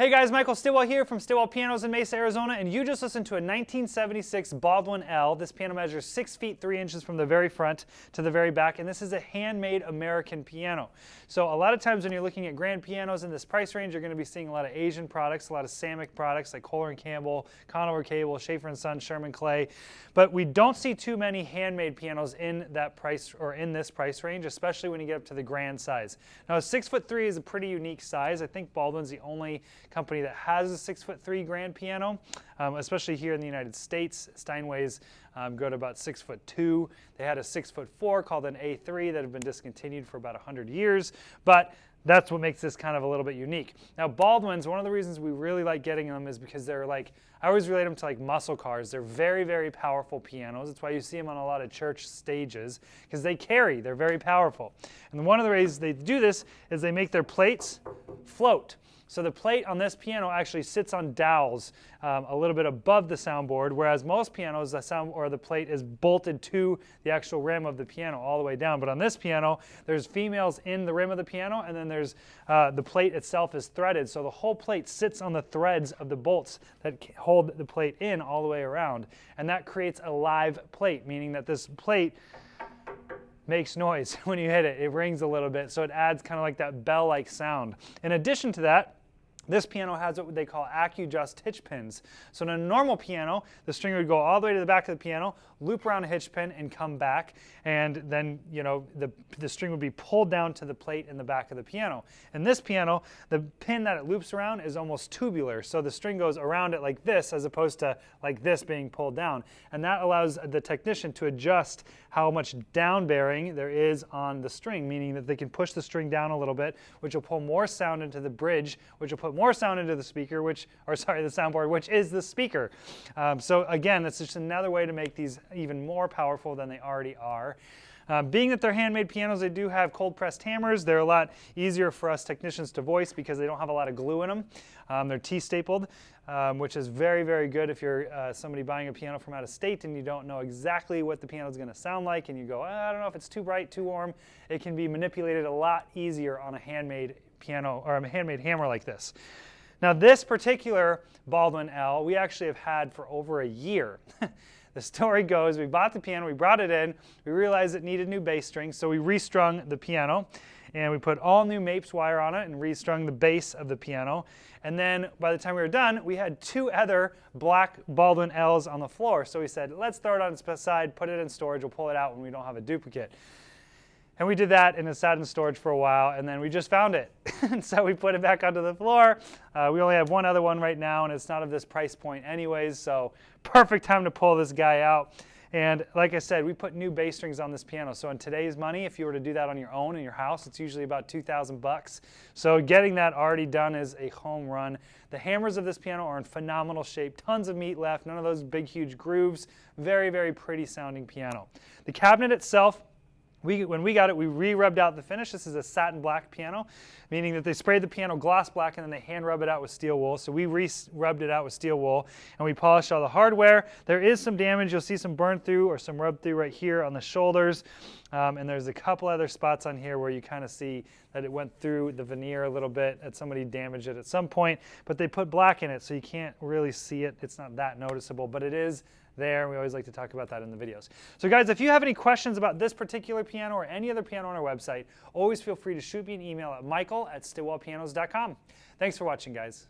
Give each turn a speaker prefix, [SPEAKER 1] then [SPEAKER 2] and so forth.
[SPEAKER 1] Hey guys, Michael Stillwell here from Stillwell Pianos in Mesa, Arizona, and you just listened to a 1976 Baldwin L. This piano measures 6 feet 3 inches from the very front to the very back, and this is a handmade American piano. So a lot of times when you're looking at grand pianos in this price range, you're going to be seeing a lot of Asian products, a lot of Samick products like Kohler & Campbell, Conover Cable, Schaefer & Son, Sherman Clay, but we don't see too many handmade pianos in that price or in this price range, especially when you get up to the grand size. Now, a 6'3" is a pretty unique size. I think Baldwin's the only company that has a 6'3" grand piano, especially here in the United States. Steinways go to about 6'2". They had a 6'4" called an A3 that have been discontinued for about 100 years, but that's what makes this kind of a little bit unique. Now, Baldwin's, one of the reasons we really like getting them is because they're like, I always relate them to like muscle cars. They're very, very powerful pianos. That's why you see them on a lot of church stages, because they carry, they're very powerful. And one of the ways they do this is they make their plates float. So the plate on this piano actually sits on dowels a little bit above the soundboard, whereas most pianos, the plate is bolted to the actual rim of the piano all the way down. But on this piano, there's females in the rim of the piano, and then there's the plate itself is threaded. So the whole plate sits on the threads of the bolts that hold the plate in all the way around. And that creates a live plate, meaning that this plate makes noise when you hit it. It rings a little bit, so it adds kind of like that bell-like sound. In addition to that, this piano has what they call AccuJust hitch pins. So in a normal piano, the string would go all the way to the back of the piano, loop around a hitch pin, and come back, and then the string would be pulled down to the plate in the back of the piano. In this piano, the pin that it loops around is almost tubular, so the string goes around it like this as opposed to like this being pulled down, and that allows the technician to adjust how much down bearing there is on the string, meaning that they can push the string down a little bit, which will pull more sound into the bridge, which will put more sound into the speaker, the soundboard, which is the speaker. So again, that's just another way to make these even more powerful than they already are. Being that they're handmade pianos, they do have cold pressed hammers. They're a lot easier for us technicians to voice because they don't have a lot of glue in them. They're T-stapled, which is very, very good if you're somebody buying a piano from out of state and you don't know exactly what the piano is going to sound like, and you go, I don't know if it's too bright, too warm. It can be manipulated a lot easier on a handmade piano or a handmade hammer like this. Now, this particular Baldwin L, we actually have had for over a year. The story goes, we bought the piano, we brought it in, we realized it needed new bass strings, so we restrung the piano, and we put all new Mapes wire on it and restrung the bass of the piano. And then by the time we were done, we had 2 other black Baldwin Ls on the floor. So we said, let's throw it on its side, put it in storage, we'll pull it out when we don't have a duplicate. And we did that, and it sat in storage for a while, and then we just found it. And so we put it back onto the floor. We only have one other one right now, and it's not of this price point anyways, so perfect time to pull this guy out. And like I said, we put new bass strings on this piano. So in today's money, if you were to do that on your own in your house, it's usually about $2,000. So getting that already done is a home run. The hammers of this piano are in phenomenal shape. Tons of meat left, none of those big, huge grooves. Very, very pretty sounding piano. The cabinet itself, when we got it, we re-rubbed out the finish. This is a satin black piano, meaning that they sprayed the piano gloss black and then they hand rub it out with steel wool. So we re-rubbed it out with steel wool, and we polished all the hardware. There is some damage. You'll see some burn through or some rub through right here on the shoulders. And there's a couple other spots on here where you kind of see that it went through the veneer a little bit, that somebody damaged it at some point, but they put black in it, so you can't really see it. It's not that noticeable, but it is there. We always like to talk about that in the videos. So guys, if you have any questions about this particular piano or any other piano on our website, always feel free to shoot me an email at michael@stillwellpianos.com. Thanks for watching, guys.